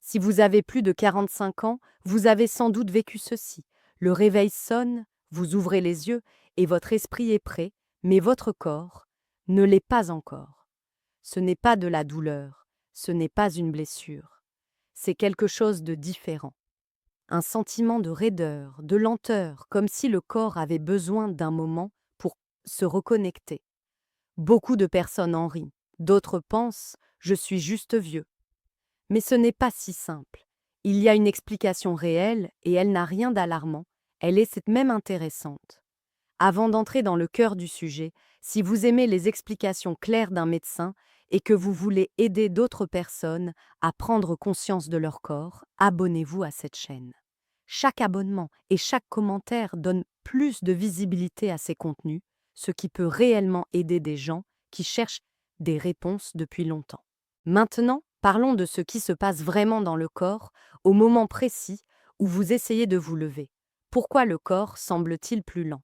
Si vous avez plus de 45 ans, vous avez sans doute vécu ceci. Le réveil sonne, vous ouvrez les yeux et votre esprit est prêt, mais votre corps ne l'est pas encore. Ce n'est pas de la douleur, ce n'est pas une blessure. C'est quelque chose de différent. Un sentiment de raideur, de lenteur, comme si le corps avait besoin d'un moment pour se reconnecter. Beaucoup de personnes en rient, d'autres pensent « je suis juste vieux ». Mais ce n'est pas si simple. Il y a une explication réelle et elle n'a rien d'alarmant, elle est même intéressante. Avant d'entrer dans le cœur du sujet, si vous aimez les explications claires d'un médecin et que vous voulez aider d'autres personnes à prendre conscience de leur corps, abonnez-vous à cette chaîne. Chaque abonnement et chaque commentaire donne plus de visibilité à ces contenus, ce qui peut réellement aider des gens qui cherchent des réponses depuis longtemps. Maintenant, parlons de ce qui se passe vraiment dans le corps, au moment précis où vous essayez de vous lever. Pourquoi le corps semble-t-il plus lent?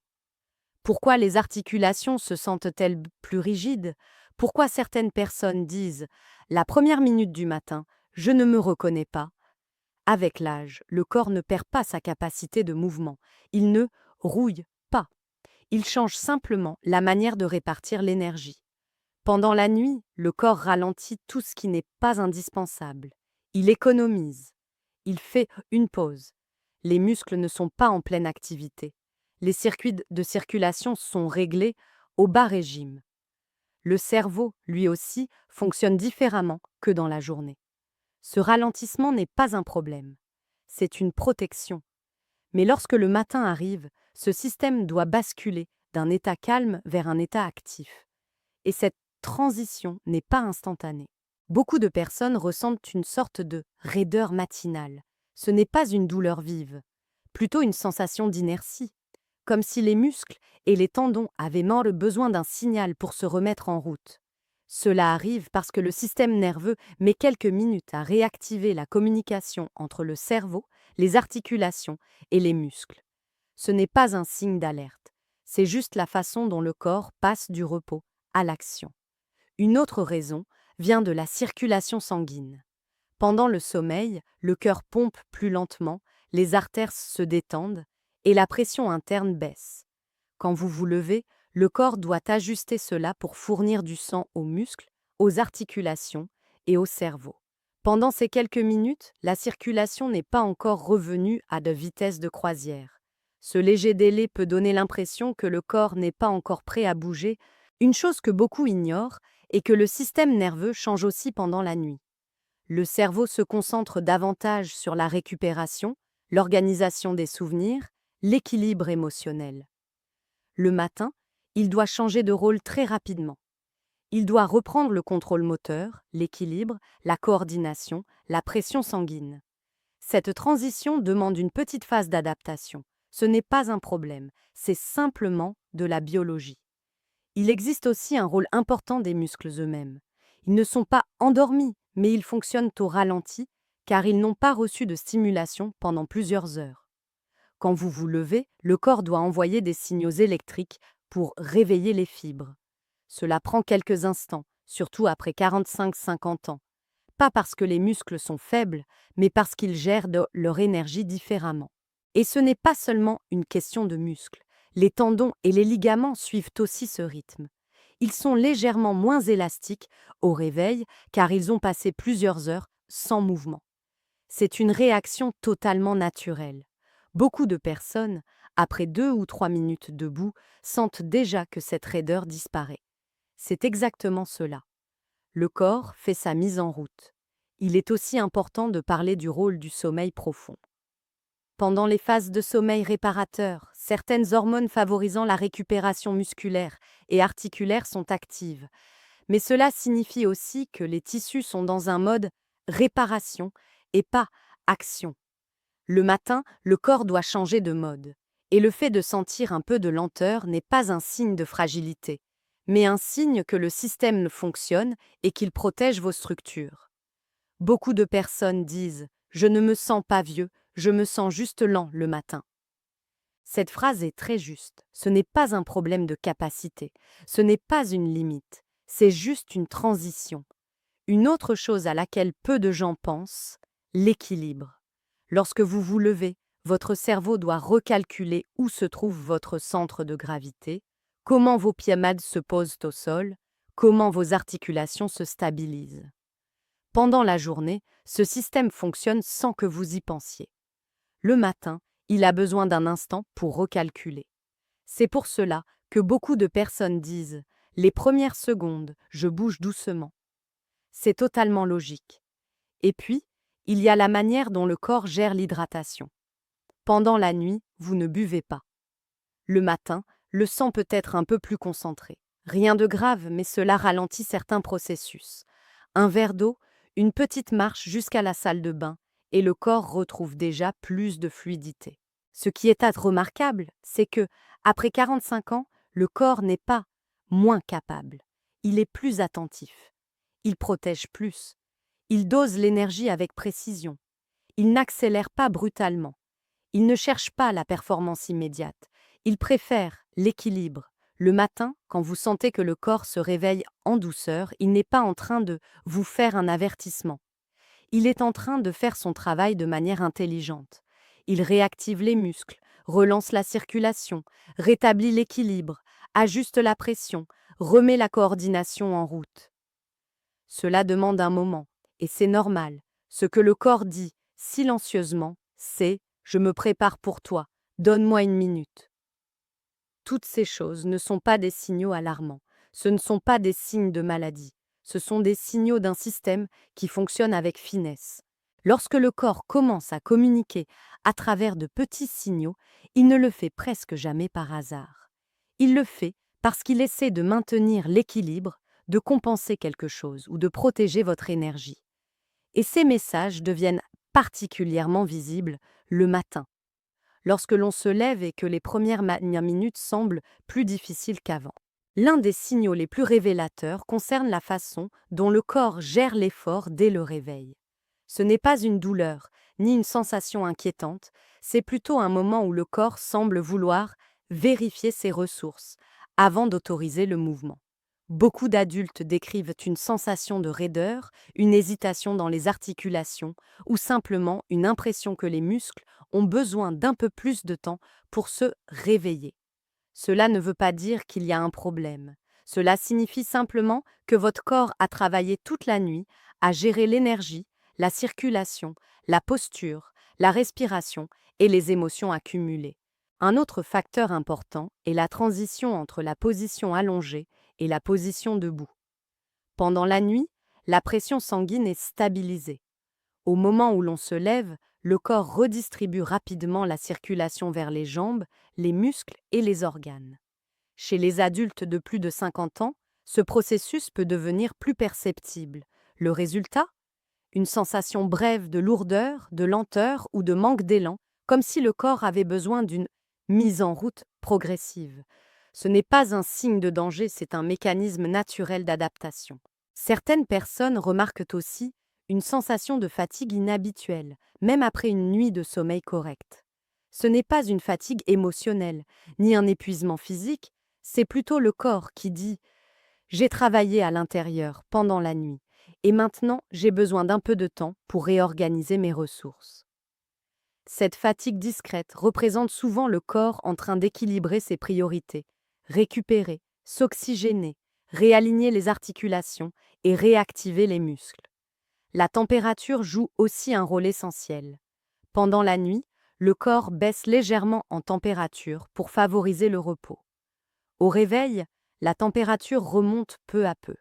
Pourquoi les articulations se sentent-elles plus rigides? Pourquoi certaines personnes disent « la première minute du matin, je ne me reconnais pas ». Avec l'âge, le corps ne perd pas sa capacité de mouvement, il ne rouille pas. Il change simplement la manière de répartir l'énergie. Pendant la nuit, le corps ralentit tout ce qui n'est pas indispensable. Il économise. Il fait une pause. Les muscles ne sont pas en pleine activité. Les circuits de circulation sont réglés au bas régime. Le cerveau, lui aussi, fonctionne différemment que dans la journée. Ce ralentissement n'est pas un problème. C'est une protection. Mais lorsque le matin arrive, ce système doit basculer d'un état calme vers un état actif. Et cette transition n'est pas instantanée. Beaucoup de personnes ressentent une sorte de raideur matinale. Ce n'est pas une douleur vive, plutôt une sensation d'inertie, comme si les muscles et les tendons avaient besoin d'un signal pour se remettre en route. Cela arrive parce que le système nerveux met quelques minutes à réactiver la communication entre le cerveau, les articulations et les muscles. Ce n'est pas un signe d'alerte, c'est juste la façon dont le corps passe du repos à l'action. Une autre raison vient de la circulation sanguine. Pendant le sommeil, le cœur pompe plus lentement, les artères se détendent et la pression interne baisse. Quand vous vous levez, le corps doit ajuster cela pour fournir du sang aux muscles, aux articulations et au cerveau. Pendant ces quelques minutes, la circulation n'est pas encore revenue à de vitesse de croisière. Ce léger délai peut donner l'impression que le corps n'est pas encore prêt à bouger, une chose que beaucoup ignorent et que le système nerveux change aussi pendant la nuit. Le cerveau se concentre davantage sur la récupération, l'organisation des souvenirs, l'équilibre émotionnel. Le matin, il doit changer de rôle très rapidement. Il doit reprendre le contrôle moteur, l'équilibre, la coordination, la pression sanguine. Cette transition demande une petite phase d'adaptation. Ce n'est pas un problème, c'est simplement de la biologie. Il existe aussi un rôle important des muscles eux-mêmes. Ils ne sont pas endormis, mais ils fonctionnent au ralenti, car ils n'ont pas reçu de stimulation pendant plusieurs heures. Quand vous vous levez, le corps doit envoyer des signaux électriques pour réveiller les fibres. Cela prend quelques instants, surtout après 45-50 ans. Pas parce que les muscles sont faibles, mais parce qu'ils gèrent leur énergie différemment. Et ce n'est pas seulement une question de muscles. Les tendons et les ligaments suivent aussi ce rythme. Ils sont légèrement moins élastiques au réveil car ils ont passé plusieurs heures sans mouvement. C'est une réaction totalement naturelle. Beaucoup de personnes, après 2 ou 3 minutes debout, sentent déjà que cette raideur disparaît. C'est exactement cela. Le corps fait sa mise en route. Il est aussi important de parler du rôle du sommeil profond. Pendant les phases de sommeil réparateur, certaines hormones favorisant la récupération musculaire et articulaire sont actives. Mais cela signifie aussi que les tissus sont dans un mode réparation et pas action. Le matin, le corps doit changer de mode. Et le fait de sentir un peu de lenteur n'est pas un signe de fragilité, mais un signe que le système fonctionne et qu'il protège vos structures. Beaucoup de personnes disent « je ne me sens pas vieux, je me sens juste lent le matin ». Cette phrase est très juste. Ce n'est pas un problème de capacité, ce n'est pas une limite, c'est juste une transition. Une autre chose à laquelle peu de gens pensent, L'équilibre. Lorsque vous vous levez, votre cerveau doit recalculer où se trouve votre centre de gravité, comment vos pieds se posent au sol, comment vos articulations se stabilisent. Pendant la journée, ce système fonctionne sans que vous y pensiez. Le matin, il a besoin d'un instant pour recalculer. C'est pour cela que beaucoup de personnes disent « les premières secondes, je bouge doucement ». C'est totalement logique. Et puis, il y a la manière dont le corps gère l'hydratation. Pendant la nuit, vous ne buvez pas. Le matin, le sang peut être un peu plus concentré. Rien de grave, mais cela ralentit certains processus. Un verre d'eau, une petite marche jusqu'à la salle de bain, et le corps retrouve déjà plus de fluidité. Ce qui est remarquable, c'est que, après 45 ans, le corps n'est pas moins capable. Il est plus attentif. Il protège plus. Il dose l'énergie avec précision. Il n'accélère pas brutalement. Il ne cherche pas la performance immédiate. Il préfère l'équilibre. Le matin, quand vous sentez que le corps se réveille en douceur, il n'est pas en train de vous faire un avertissement. Il est en train de faire son travail de manière intelligente. Il réactive les muscles, relance la circulation, rétablit l'équilibre, ajuste la pression, remet la coordination en route. Cela demande un moment, et c'est normal. Ce que le corps dit, silencieusement, c'est « je me prépare pour toi, donne-moi une minute ». Toutes ces choses ne sont pas des signaux alarmants, ce ne sont pas des signes de maladie, ce sont des signaux d'un système qui fonctionne avec finesse. Lorsque le corps commence à communiquer à travers de petits signaux, il ne le fait presque jamais par hasard. Il le fait parce qu'il essaie de maintenir l'équilibre, de compenser quelque chose ou de protéger votre énergie. Et ces messages deviennent particulièrement visibles le matin, lorsque l'on se lève et que les premières minutes semblent plus difficiles qu'avant. L'un des signaux les plus révélateurs concerne la façon dont le corps gère l'effort dès le réveil. Ce n'est pas une douleur, ni une sensation inquiétante, c'est plutôt un moment où le corps semble vouloir vérifier ses ressources avant d'autoriser le mouvement. Beaucoup d'adultes décrivent une sensation de raideur, une hésitation dans les articulations ou simplement une impression que les muscles ont besoin d'un peu plus de temps pour se réveiller. Cela ne veut pas dire qu'il y a un problème. Cela signifie simplement que votre corps a travaillé toute la nuit à gérer l'énergie, la circulation, la posture, la respiration et les émotions accumulées. Un autre facteur important est la transition entre la position allongée et la position debout. Pendant la nuit, la pression sanguine est stabilisée. Au moment où l'on se lève, le corps redistribue rapidement la circulation vers les jambes, les muscles et les organes. Chez les adultes de plus de 50 ans, ce processus peut devenir plus perceptible. Le résultat ? Une sensation brève de lourdeur, de lenteur ou de manque d'élan, comme si le corps avait besoin d'une mise en route progressive. Ce n'est pas un signe de danger, c'est un mécanisme naturel d'adaptation. Certaines personnes remarquent aussi une sensation de fatigue inhabituelle, même après une nuit de sommeil correct. Ce n'est pas une fatigue émotionnelle, ni un épuisement physique, c'est plutôt le corps qui dit « j'ai travaillé à l'intérieur pendant la nuit, et maintenant j'ai besoin d'un peu de temps pour réorganiser mes ressources ». Cette fatigue discrète représente souvent le corps en train d'équilibrer ses priorités, récupérer, s'oxygéner, réaligner les articulations et réactiver les muscles. La température joue aussi un rôle essentiel. Pendant la nuit, le corps baisse légèrement en température pour favoriser le repos. Au réveil, la température remonte peu à peu.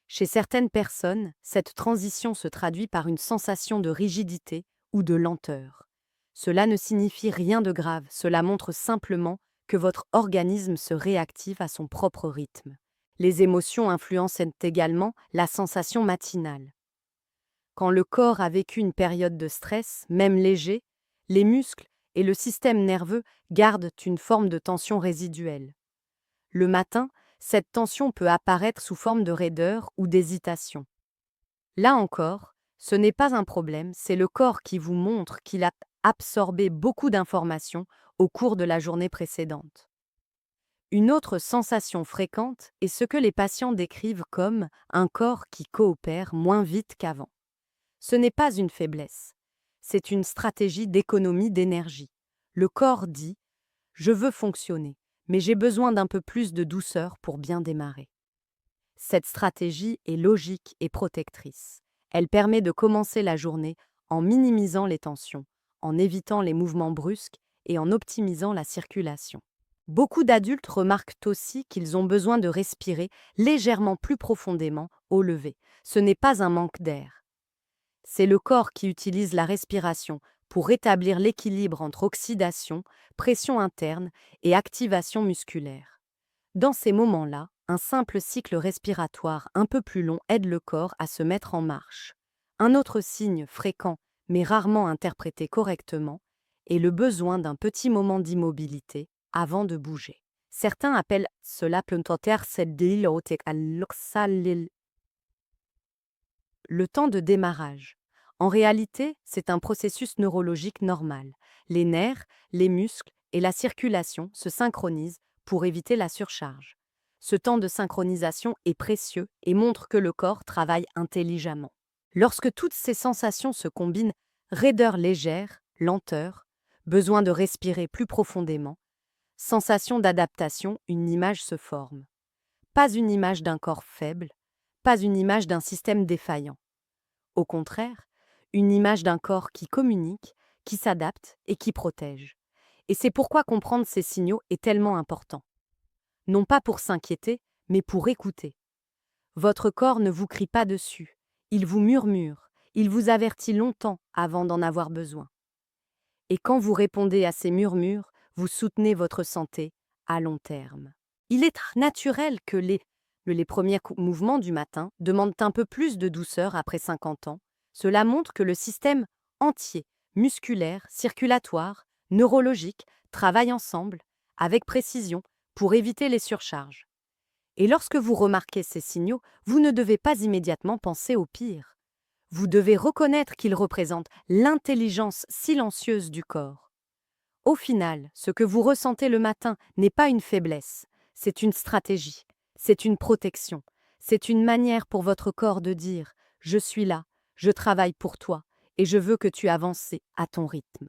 Chez certaines personnes, cette transition se traduit par une sensation de rigidité ou de lenteur. Cela ne signifie rien de grave, cela montre simplement que votre organisme se réactive à son propre rythme. Les émotions influencent également la sensation matinale. Quand le corps a vécu une période de stress, même léger, les muscles et le système nerveux gardent une forme de tension résiduelle. Le matin, cette tension peut apparaître sous forme de raideur ou d'hésitation. Là encore, ce n'est pas un problème, c'est le corps qui vous montre qu'il a absorbé beaucoup d'informations au cours de la journée précédente. Une autre sensation fréquente est ce que les patients décrivent comme un corps qui coopère moins vite qu'avant. Ce n'est pas une faiblesse, c'est une stratégie d'économie d'énergie. Le corps dit « Je veux fonctionner, mais j'ai besoin d'un peu plus de douceur pour bien démarrer ». Cette stratégie est logique et protectrice. Elle permet de commencer la journée en minimisant les tensions, en évitant les mouvements brusques et en optimisant la circulation. Beaucoup d'adultes remarquent aussi qu'ils ont besoin de respirer légèrement plus profondément au lever. Ce n'est pas un manque d'air. C'est le corps qui utilise la respiration pour rétablir l'équilibre entre oxydation, pression interne et activation musculaire. Dans ces moments-là, un simple cycle respiratoire un peu plus long aide le corps à se mettre en marche. Un autre signe fréquent, mais rarement interprété correctement, est le besoin d'un petit moment d'immobilité avant de bouger. Certains appellent cela le temps de démarrage. En réalité, c'est un processus neurologique normal. Les nerfs, les muscles et la circulation se synchronisent pour éviter la surcharge. Ce temps de synchronisation est précieux et montre que le corps travaille intelligemment. Lorsque toutes ces sensations se combinent, raideur légère, lenteur, besoin de respirer plus profondément, sensation d'adaptation, une image se forme. Pas une image d'un corps faible, pas une image d'un système défaillant. Au contraire, une image d'un corps qui communique, qui s'adapte et qui protège. Et c'est pourquoi comprendre ces signaux est tellement important. Non pas pour s'inquiéter, mais pour écouter. Votre corps ne vous crie pas dessus, il vous murmure, il vous avertit longtemps avant d'en avoir besoin. Et quand vous répondez à ces murmures, vous soutenez votre santé à long terme. Il est naturel que les premiers mouvements du matin demandent un peu plus de douceur après 50 ans. Cela montre que le système entier, musculaire, circulatoire, neurologique, travaille ensemble, avec précision, pour éviter les surcharges. Et lorsque vous remarquez ces signaux, vous ne devez pas immédiatement penser au pire. Vous devez reconnaître qu'ils représentent l'intelligence silencieuse du corps. Au final, ce que vous ressentez le matin n'est pas une faiblesse, c'est une stratégie, c'est une protection, c'est une manière pour votre corps de dire « Je suis là, je travaille pour toi et je veux que tu avances à ton rythme ».